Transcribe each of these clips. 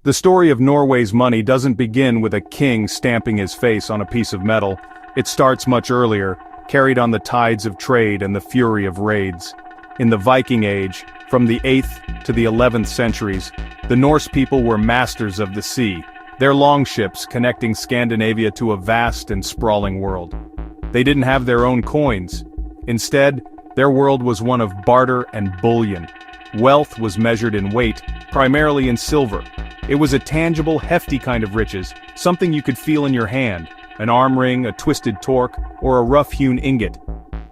The story of Norway's money doesn't begin with a king stamping his face on a piece of metal. It starts much earlier, carried on the tides of trade and the fury of raids. In the Viking Age, from the 8th to the 11th centuries, the Norse people were masters of the sea, their longships connecting Scandinavia to a vast and sprawling world. They didn't have their own coins. Instead, their world was one of barter and bullion. Wealth was measured in weight, primarily in silver. It was a tangible, hefty kind of riches, something you could feel in your hand, an arm ring, a twisted torque, or a rough-hewn ingot.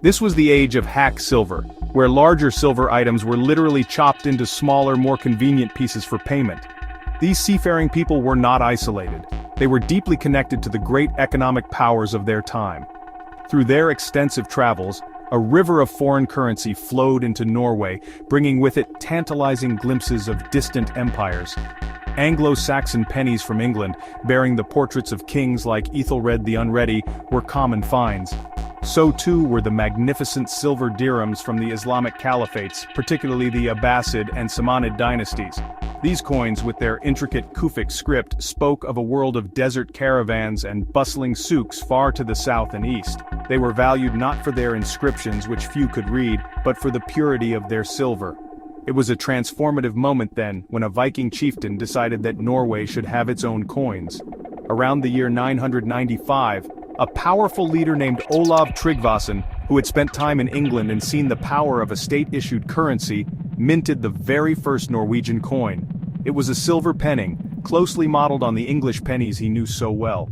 This was the age of hack silver, where larger silver items were literally chopped into smaller, more convenient pieces for payment. These seafaring people were not isolated. They were deeply connected to the great economic powers of their time. Through their extensive travels, a river of foreign currency flowed into Norway, bringing with it tantalizing glimpses of distant empires. Anglo-Saxon pennies from England, bearing the portraits of kings like Ethelred the Unready, were common finds. So too were the magnificent silver dirhams from the Islamic caliphates, particularly the Abbasid and Samanid dynasties. These coins, with their intricate Kufic script, spoke of a world of desert caravans and bustling souks far to the south and east. They were valued not for their inscriptions, which few could read, but for the purity of their silver. It was a transformative moment then, when a Viking chieftain decided that Norway should have its own coins. Around the year 995, a powerful leader named Olaf Tryggvason, who had spent time in England and seen the power of a state-issued currency, minted the very first Norwegian coin. It was a silver penning, closely modeled on the English pennies he knew so well.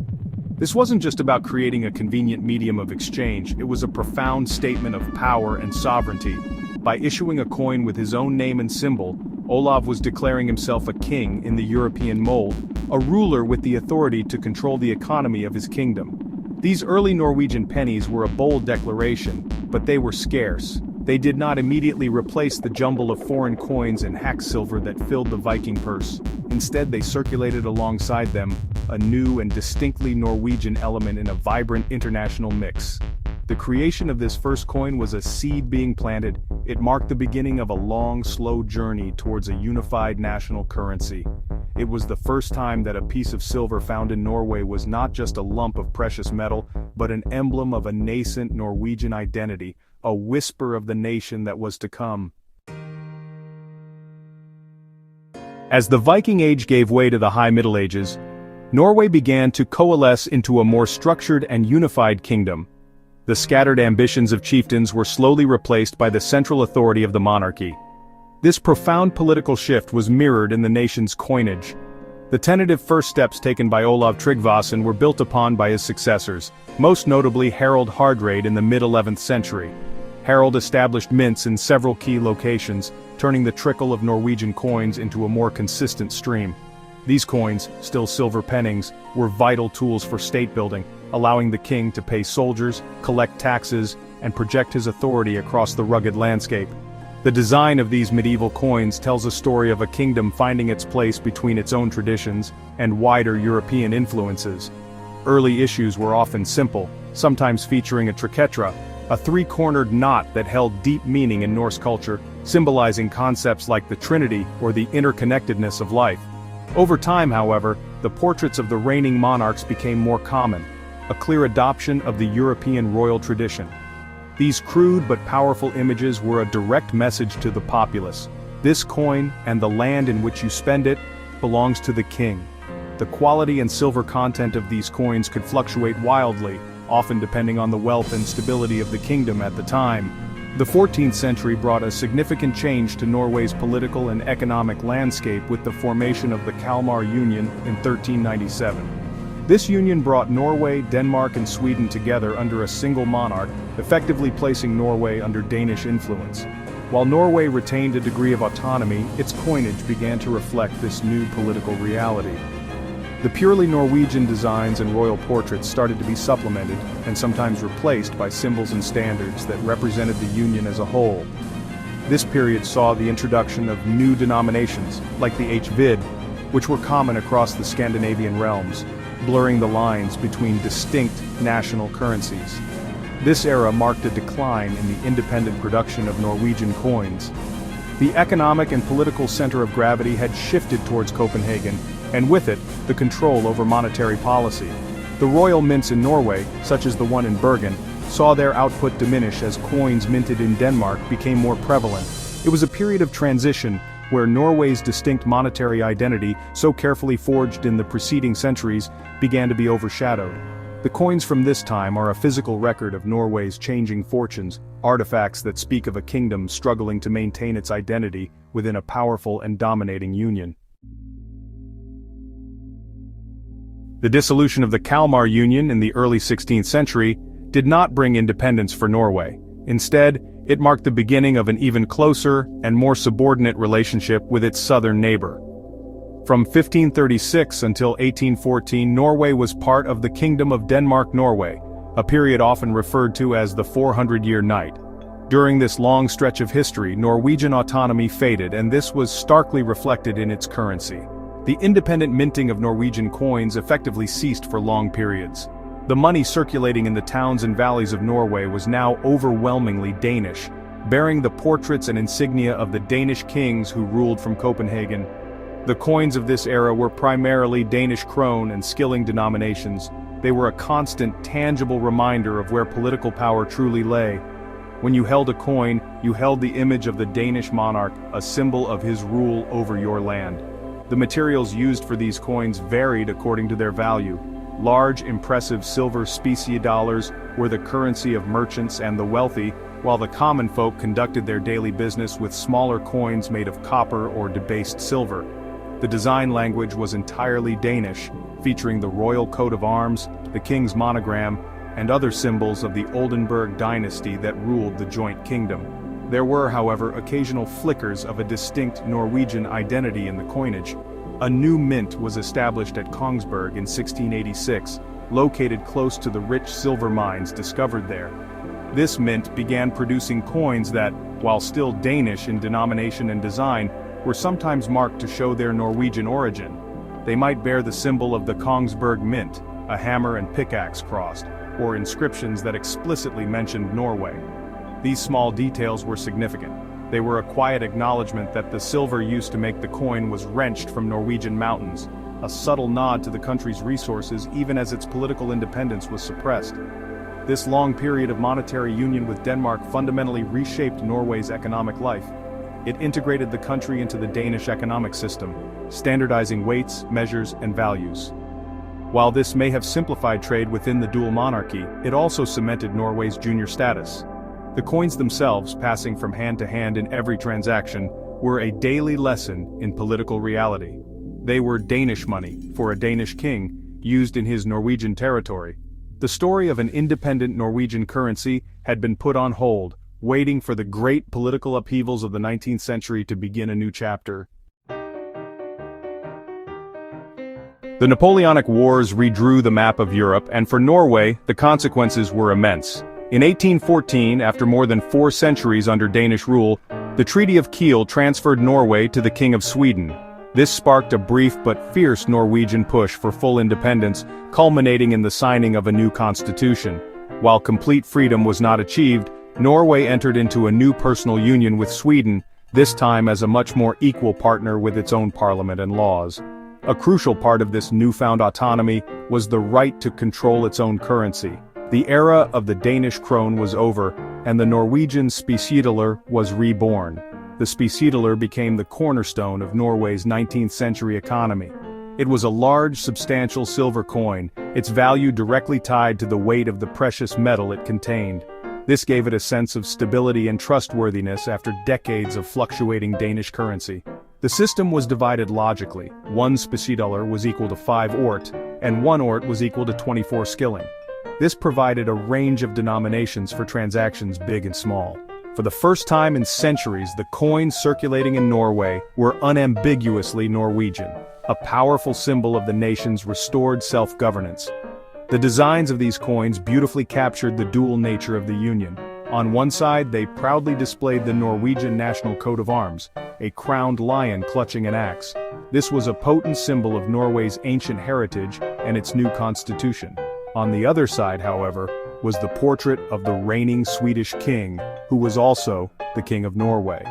This wasn't just about creating a convenient medium of exchange, it was a profound statement of power and sovereignty. By issuing a coin with his own name and symbol, Olaf was declaring himself a king in the European mold, a ruler with the authority to control the economy of his kingdom. These early Norwegian pennies were a bold declaration, but they were scarce. They did not immediately replace the jumble of foreign coins and hack silver that filled the Viking purse. Instead, they circulated alongside them, a new and distinctly Norwegian element in a vibrant international mix. The creation of this first coin was a seed being planted. It marked the beginning of a long, slow journey towards a unified national currency. It was the first time that a piece of silver found in Norway was not just a lump of precious metal, but an emblem of a nascent Norwegian identity, a whisper of the nation that was to come. As the Viking Age gave way to the High Middle Ages, Norway began to coalesce into a more structured and unified kingdom. The scattered ambitions of chieftains were slowly replaced by the central authority of the monarchy. This profound political shift was mirrored in the nation's coinage. The tentative first steps taken by Olaf Tryggvason were built upon by his successors, most notably Harald Hardrade in the mid-11th century. Harald established mints in several key locations, turning the trickle of Norwegian coins into a more consistent stream. These coins, still silver pennings, were vital tools for state building, allowing the king to pay soldiers, collect taxes, and project his authority across the rugged landscape. The design of these medieval coins tells a story of a kingdom finding its place between its own traditions and wider European influences. Early issues were often simple, sometimes featuring a triquetra, a three-cornered knot that held deep meaning in Norse culture, symbolizing concepts like the Trinity or the interconnectedness of life. Over time, however, the portraits of the reigning monarchs became more common, a clear adoption of the European royal tradition. These crude but powerful images were a direct message to the populace. This coin, and the land in which you spend it, belongs to the king. The quality and silver content of these coins could fluctuate wildly, often depending on the wealth and stability of the kingdom at the time. The 14th century brought a significant change to Norway's political and economic landscape with the formation of the Kalmar Union in 1397. This union brought Norway, Denmark, and Sweden together under a single monarch, effectively placing Norway under Danish influence. While Norway retained a degree of autonomy, its coinage began to reflect this new political reality. The purely Norwegian designs and royal portraits started to be supplemented, and sometimes replaced by symbols and standards that represented the Union as a whole. This period saw the introduction of new denominations, like the H-vid, which were common across the Scandinavian realms, blurring the lines between distinct national currencies. This era marked a decline in the independent production of Norwegian coins. The economic and political center of gravity had shifted towards Copenhagen, and with it, the control over monetary policy. The royal mints in Norway, such as the one in Bergen, saw their output diminish as coins minted in Denmark became more prevalent. It was a period of transition where Norway's distinct monetary identity, so carefully forged in the preceding centuries, began to be overshadowed. The coins from this time are a physical record of Norway's changing fortunes, artifacts that speak of a kingdom struggling to maintain its identity within a powerful and dominating union. The dissolution of the Kalmar Union in the early 16th century did not bring independence for Norway. Instead, it marked the beginning of an even closer and more subordinate relationship with its southern neighbor. From 1536 until 1814, Norway was part of the Kingdom of Denmark-Norway, a period often referred to as the 400-year Night. During this long stretch of history, Norwegian autonomy faded, and this was starkly reflected in its currency. The independent minting of Norwegian coins effectively ceased for long periods. The money circulating in the towns and valleys of Norway was now overwhelmingly Danish, bearing the portraits and insignia of the Danish kings who ruled from Copenhagen. The coins of this era were primarily Danish krone and skilling denominations. They were a constant, tangible reminder of where political power truly lay. When you held a coin, you held the image of the Danish monarch, a symbol of his rule over your land. The materials used for these coins varied according to their value. Large, impressive silver specie dollars were the currency of merchants and the wealthy, while the common folk conducted their daily business with smaller coins made of copper or debased silver. The design language was entirely Danish, featuring the royal coat of arms, the king's monogram, and other symbols of the Oldenburg dynasty that ruled the joint kingdom. There were, however, occasional flickers of a distinct Norwegian identity in the coinage. A new mint was established at Kongsberg in 1686, located close to the rich silver mines discovered there. This mint began producing coins that, while still Danish in denomination and design, were sometimes marked to show their Norwegian origin. They might bear the symbol of the Kongsberg mint, a hammer and pickaxe crossed, or inscriptions that explicitly mentioned Norway. These small details were significant. They were a quiet acknowledgement that the silver used to make the coin was wrenched from Norwegian mountains, a subtle nod to the country's resources even as its political independence was suppressed. This long period of monetary union with Denmark fundamentally reshaped Norway's economic life. It integrated the country into the Danish economic system, standardizing weights, measures, and values. While this may have simplified trade within the dual monarchy, it also cemented Norway's junior status. The coins themselves, passing from hand to hand in every transaction, were a daily lesson in political reality. They were Danish money, for a Danish king, used in his Norwegian territory. The story of an independent Norwegian currency had been put on hold, waiting for the great political upheavals of the 19th century to begin a new chapter. The Napoleonic Wars redrew the map of Europe, and for Norway, the consequences were immense. In 1814, after more than 4 centuries under Danish rule, the Treaty of Kiel transferred Norway to the King of Sweden. This sparked a brief but fierce Norwegian push for full independence, culminating in the signing of a new constitution. While complete freedom was not achieved, Norway entered into a new personal union with Sweden, this time as a much more equal partner with its own parliament and laws. A crucial part of this newfound autonomy was the right to control its own currency. The era of the Danish krone was over, and the Norwegian spesiedler was reborn. The spesiedler became the cornerstone of Norway's 19th century economy. It was a large, substantial silver coin, its value directly tied to the weight of the precious metal it contained. This gave it a sense of stability and trustworthiness after decades of fluctuating Danish currency. The system was divided logically. 1 spesiedler was equal to 5 ort, and 1 ort was equal to 24 skilling. This provided a range of denominations for transactions big and small. For the first time in centuries, the coins circulating in Norway were unambiguously Norwegian, a powerful symbol of the nation's restored self-governance. The designs of these coins beautifully captured the dual nature of the Union. On one side, they proudly displayed the Norwegian national coat of arms, a crowned lion clutching an axe. This was a potent symbol of Norway's ancient heritage and its new constitution. On the other side, however, was the portrait of the reigning Swedish king, who was also the King of Norway.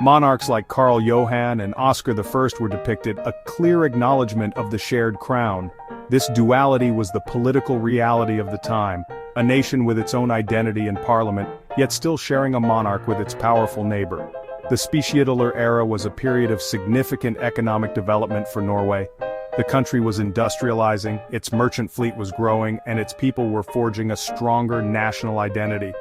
Monarchs like Karl Johann and Oscar I were depicted, a clear acknowledgement of the shared crown. This duality was the political reality of the time, a nation with its own identity and parliament, yet still sharing a monarch with its powerful neighbor. The Speciadoler era was a period of significant economic development for Norway. The country was industrializing, its merchant fleet was growing, and its people were forging a stronger national identity.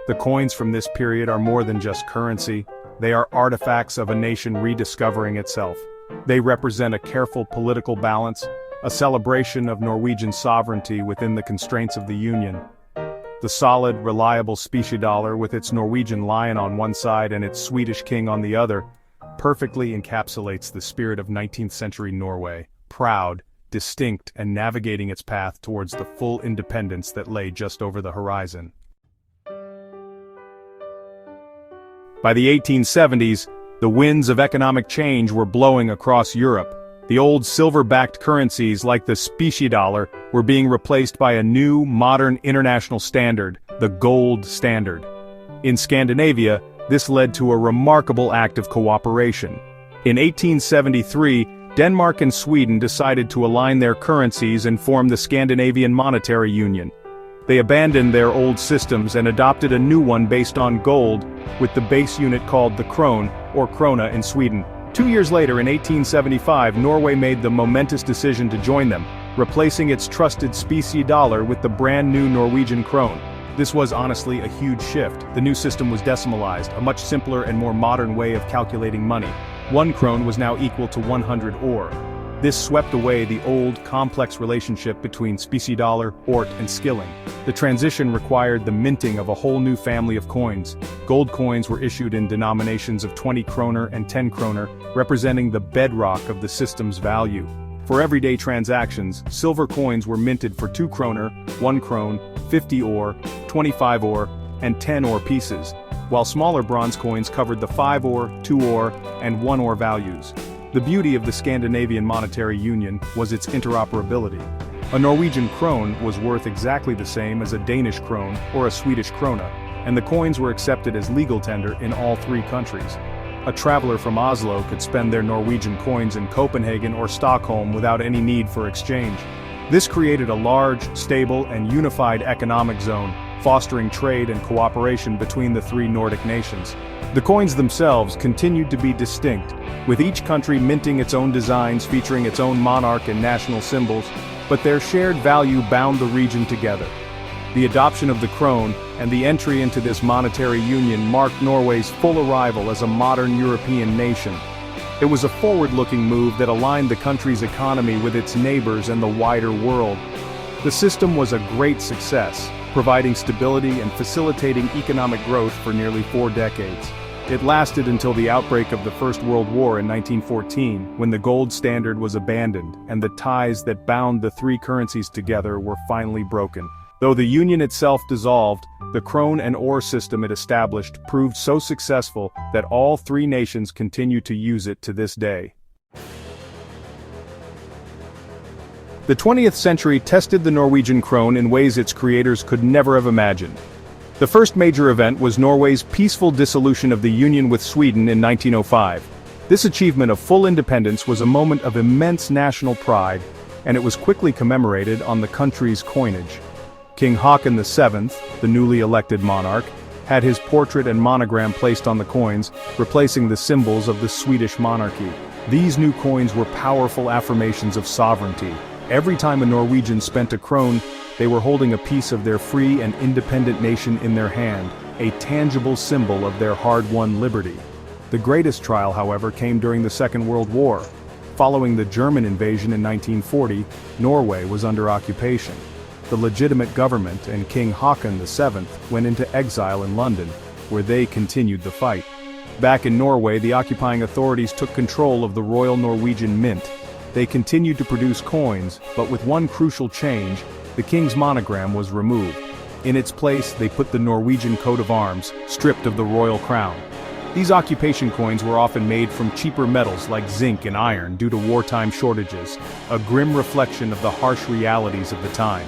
The coins from this period are more than just currency, they are artifacts of a nation rediscovering itself. They represent a careful political balance, a celebration of Norwegian sovereignty within the constraints of the Union. The solid, reliable Speciadoler with its Norwegian lion on one side and its Swedish king on the other, perfectly encapsulates the spirit of 19th century Norway, proud, distinct, and navigating its path towards the full independence that lay just over the horizon. By the 1870s, the winds of economic change were blowing across Europe. The old silver-backed currencies like the Speciadoler were being replaced by a new, modern international standard, the gold standard. In Scandinavia, this led to a remarkable act of cooperation. In 1873, Denmark and Sweden decided to align their currencies and form the Scandinavian Monetary Union. They abandoned their old systems and adopted a new one based on gold, with the base unit called the Krone, or Krone in Sweden. 2 years later, in 1875, Norway made the momentous decision to join them, replacing its trusted Speciadoler with the brand new Norwegian Krone. This was honestly a huge shift. The new system was decimalized, a much simpler and more modern way of calculating money. 1 krone was now equal to 100 ore. This swept away the old, complex relationship between Speciadoler, Ort, and Skilling. The transition required the minting of a whole new family of coins. Gold coins were issued in denominations of 20 kroner and 10 kroner, representing the bedrock of the system's value. For everyday transactions, silver coins were minted for 2 kroner, 1 krone, 50 ore, 25 ore, and 10 ore pieces, while smaller bronze coins covered the 5 ore, 2 ore, and 1 ore values. The beauty of the Scandinavian Monetary Union was its interoperability. A Norwegian krone was worth exactly the same as a Danish krone or a Swedish krone, and the coins were accepted as legal tender in all 3 countries. A traveler from Oslo could spend their Norwegian coins in Copenhagen or Stockholm without any need for exchange. This created a large, stable, and unified economic zone, fostering trade and cooperation between the 3 Nordic nations. The coins themselves continued to be distinct, with each country minting its own designs featuring its own monarch and national symbols, but their shared value bound the region together. The adoption of the krone and the entry into this monetary union marked Norway's full arrival as a modern European nation. It was a forward-looking move that aligned the country's economy with its neighbors and the wider world. The system was a great success, providing stability and facilitating economic growth for nearly 4 decades. It lasted until the outbreak of the First World War in 1914, when the gold standard was abandoned, and the ties that bound the 3 currencies together were finally broken. Though the union itself dissolved, the krone and ore system it established proved so successful that all 3 nations continue to use it to this day. The 20th century tested the Norwegian krone in ways its creators could never have imagined. The first major event was Norway's peaceful dissolution of the union with Sweden in 1905. This achievement of full independence was a moment of immense national pride, and it was quickly commemorated on the country's coinage. King Haakon VII, the newly elected monarch, had his portrait and monogram placed on the coins, replacing the symbols of the Swedish monarchy. These new coins were powerful affirmations of sovereignty. Every time a Norwegian spent a krone, they were holding a piece of their free and independent nation in their hand, a tangible symbol of their hard-won liberty. The greatest trial, however, came during the Second World War. Following the German invasion in 1940, Norway was under occupation. The legitimate government and King Haakon VII went into exile in London, where they continued the fight. Back in Norway, the occupying authorities took control of the Royal Norwegian Mint. They continued to produce coins, but with one crucial change: the king's monogram was removed. In its place, they put the Norwegian coat of arms, stripped of the royal crown. These occupation coins were often made from cheaper metals like zinc and iron due to wartime shortages, a grim reflection of the harsh realities of the time.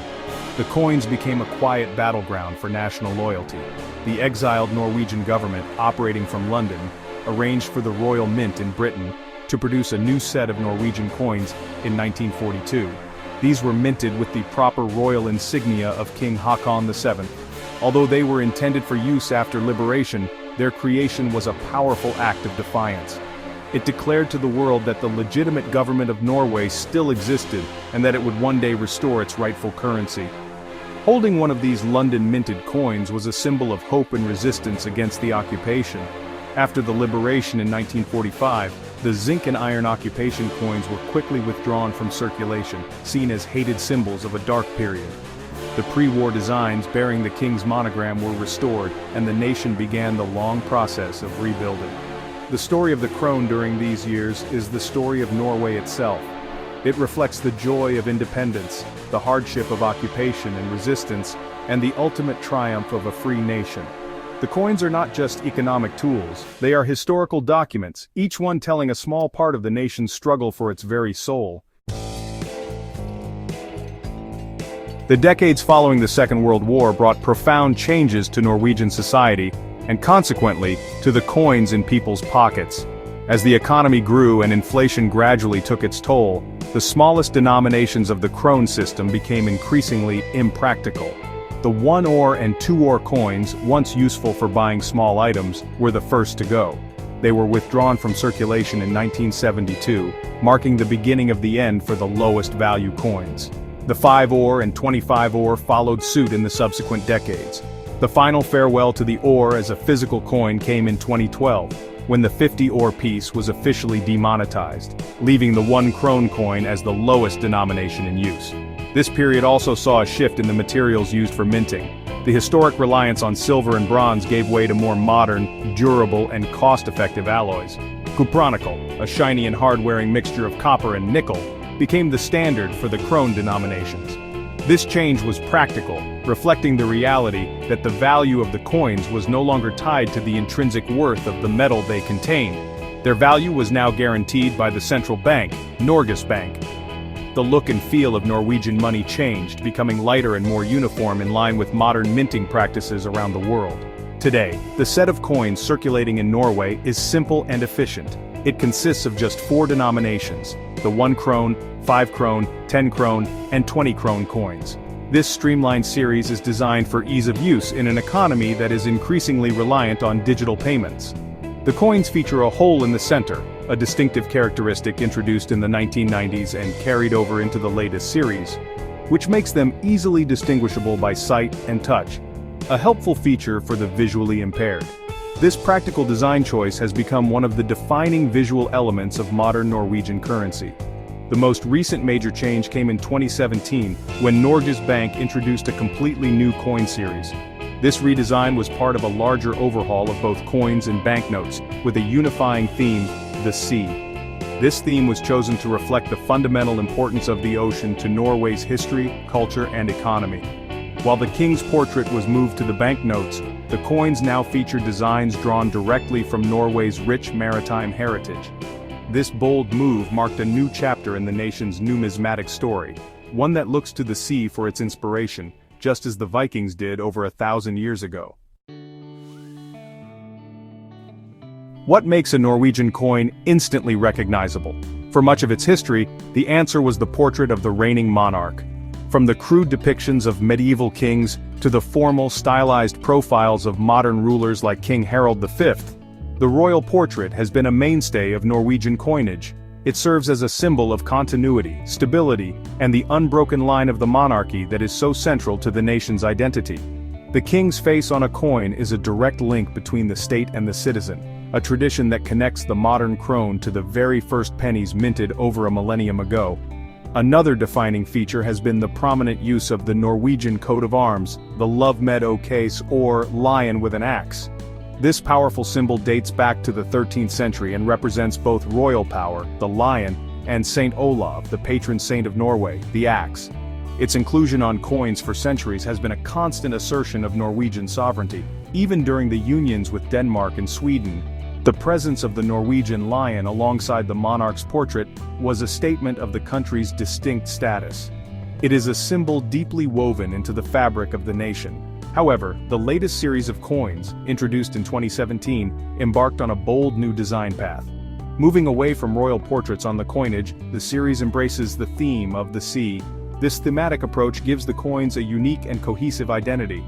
The coins became a quiet battleground for national loyalty. The exiled Norwegian government, operating from London, arranged for the Royal Mint in Britain, to produce a new set of Norwegian coins in 1942. These were minted with the proper royal insignia of King Haakon VII. Although they were intended for use after liberation, their creation was a powerful act of defiance. It declared to the world that the legitimate government of Norway still existed and that it would one day restore its rightful currency. Holding one of these London-minted coins was a symbol of hope and resistance against the occupation. After the liberation in 1945, the zinc and iron occupation coins were quickly withdrawn from circulation, seen as hated symbols of a dark period. The pre-war designs bearing the king's monogram were restored, and the nation began the long process of rebuilding. The story of the Krone during these years is the story of Norway itself. It reflects the joy of independence, the hardship of occupation and resistance, and the ultimate triumph of a free nation. The coins are not just economic tools, they are historical documents, each one telling a small part of the nation's struggle for its very soul. The decades following the Second World War brought profound changes to Norwegian society, and consequently, to the coins in people's pockets. As the economy grew and inflation gradually took its toll, the smallest denominations of the Krone system became increasingly impractical. The 1-ore and 2-ore coins, once useful for buying small items, were the first to go. They were withdrawn from circulation in 1972, marking the beginning of the end for the lowest value coins. The 5-ore and 25-ore followed suit in the subsequent decades. The final farewell to the ore as a physical coin came in 2012, when the 50-ore piece was officially demonetized, leaving the 1 Krone coin as the lowest denomination in use. This period also saw a shift in the materials used for minting. The historic reliance on silver and bronze gave way to more modern, durable, and cost-effective alloys. Cupronical, a shiny and hard-wearing mixture of copper and nickel, became the standard for the Krone denominations. This change was practical, reflecting the reality that the value of the coins was no longer tied to the intrinsic worth of the metal they contained. Their value was now guaranteed by the central bank, Norges Bank. The look and feel of Norwegian money changed, becoming lighter and more uniform in line with modern minting practices around the world. Today, the set of coins circulating in Norway is simple and efficient. It consists of just 4 denominations: the 1 Krone, 5 Krone, 10 Krone, and 20 Krone coins. This streamlined series is designed for ease of use in an economy that is increasingly reliant on digital payments. The coins feature a hole in the center, a distinctive characteristic introduced in the 1990s and carried over into the latest series, which makes them easily distinguishable by sight and touch, a helpful feature for the visually impaired. This practical design choice has become one of the defining visual elements of modern Norwegian currency. The most recent major change came in 2017, when Norges Bank introduced a completely new coin series. This redesign was part of a larger overhaul of both coins and banknotes, with a unifying theme, the sea. This theme was chosen to reflect the fundamental importance of the ocean to Norway's history, culture, and economy. While the king's portrait was moved to the banknotes, the coins now feature designs drawn directly from Norway's rich maritime heritage. This bold move marked a new chapter in the nation's numismatic story, one that looks to the sea for its inspiration, just as the Vikings did over 1,000 years ago. What makes a Norwegian coin instantly recognizable? For much of its history, the answer was the portrait of the reigning monarch. From the crude depictions of medieval kings to the formal, stylized profiles of modern rulers like King Harald V, the royal portrait has been a mainstay of Norwegian coinage. It serves as a symbol of continuity, stability, and the unbroken line of the monarchy that is so central to the nation's identity. The king's face on a coin is a direct link between the state and the citizen, a tradition that connects the modern krone to the very first pennies minted over a millennium ago. Another defining feature has been the prominent use of the Norwegian coat of arms, the Lovmed Case, or lion with an axe. This powerful symbol dates back to the 13th century and represents both royal power, the lion, and Saint Olav, the patron saint of Norway, the axe. Its inclusion on coins for centuries has been a constant assertion of Norwegian sovereignty. Even during the unions with Denmark and Sweden, the presence of the Norwegian lion alongside the monarch's portrait was a statement of the country's distinct status. It is a symbol deeply woven into the fabric of the nation, However, the latest series of coins, introduced in 2017, embarked on a bold new design path. Moving away from royal portraits on the coinage, the series embraces the theme of the sea. This thematic approach gives the coins a unique and cohesive identity.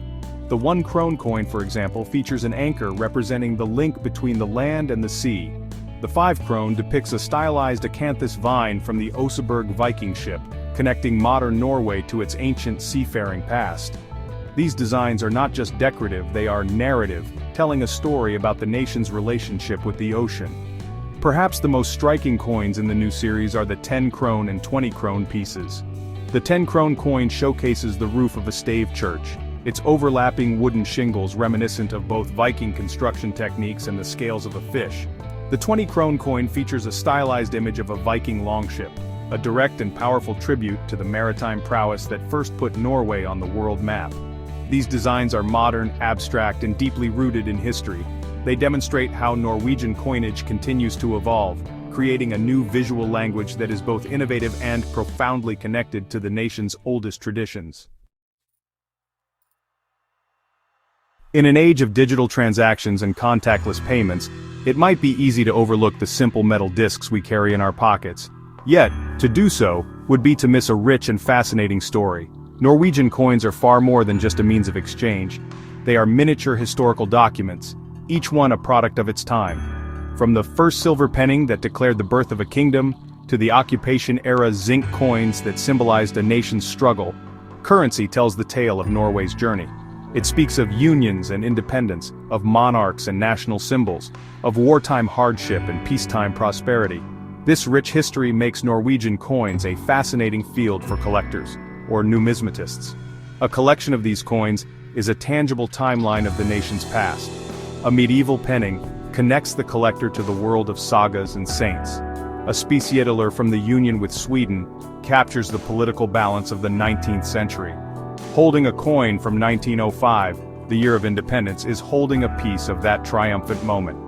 The 1 Krone coin, for example, features an anchor representing the link between the land and the sea. The 5 Krone depicts a stylized acanthus vine from the Oseberg Viking ship, connecting modern Norway to its ancient seafaring past. These designs are not just decorative, they are narrative, telling a story about the nation's relationship with the ocean. Perhaps the most striking coins in the new series are the 10 Krone and 20 Krone pieces. The 10 Krone coin showcases the roof of a stave church, its overlapping wooden shingles reminiscent of both Viking construction techniques and the scales of a fish. The 20 Krone coin features a stylized image of a Viking longship, a direct and powerful tribute to the maritime prowess that first put Norway on the world map. These designs are modern, abstract, and deeply rooted in history. They demonstrate how Norwegian coinage continues to evolve, creating a new visual language that is both innovative and profoundly connected to the nation's oldest traditions. In an age of digital transactions and contactless payments, it might be easy to overlook the simple metal discs we carry in our pockets. Yet, to do so would be to miss a rich and fascinating story. Norwegian coins are far more than just a means of exchange. They are miniature historical documents, each one a product of its time. From the first silver penning that declared the birth of a kingdom, to the occupation-era zinc coins that symbolized a nation's struggle, currency tells the tale of Norway's journey. It speaks of unions and independence, of monarchs and national symbols, of wartime hardship and peacetime prosperity. This rich history makes Norwegian coins a fascinating field for collectors, or numismatists. A collection of these coins is a tangible timeline of the nation's past. A medieval penning connects the collector to the world of sagas and saints. A speciedaler from the union with Sweden captures the political balance of the 19th century. Holding a coin from 1905, the year of independence, is holding a piece of that triumphant moment.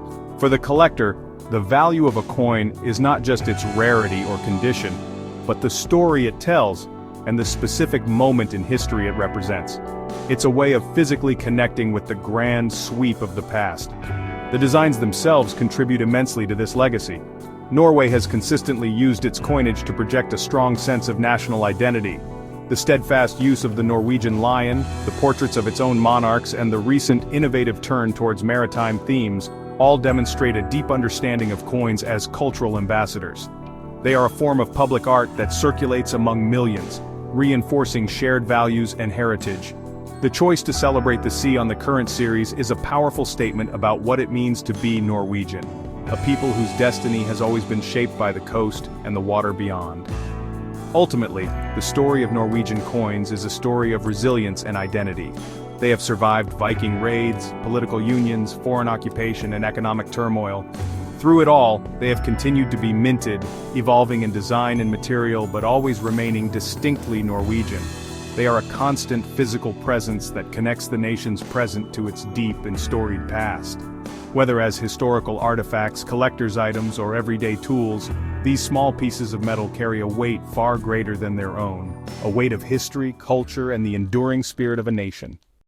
For the collector, the value of a coin is not just its rarity or condition, but the story it tells and the specific moment in history it represents. It's a way of physically connecting with the grand sweep of the past. The designs themselves contribute immensely to this legacy. Norway has consistently used its coinage to project a strong sense of national identity. The steadfast use of the Norwegian lion, the portraits of its own monarchs, and the recent innovative turn towards maritime themes all demonstrate a deep understanding of coins as cultural ambassadors. They are a form of public art that circulates among millions, reinforcing shared values and heritage. The choice to celebrate the sea on the current series is a powerful statement about what it means to be Norwegian, a people whose destiny has always been shaped by the coast and the water beyond. Ultimately, the story of Norwegian coins is a story of resilience and identity. They have survived Viking raids, political unions, foreign occupation, and economic turmoil. Through it all, they have continued to be minted, evolving in design and material but always remaining distinctly Norwegian. They are a constant physical presence that connects the nation's present to its deep and storied past. Whether as historical artifacts, collector's items, or everyday tools, these small pieces of metal carry a weight far greater than their own, a weight of history, culture, and the enduring spirit of a nation.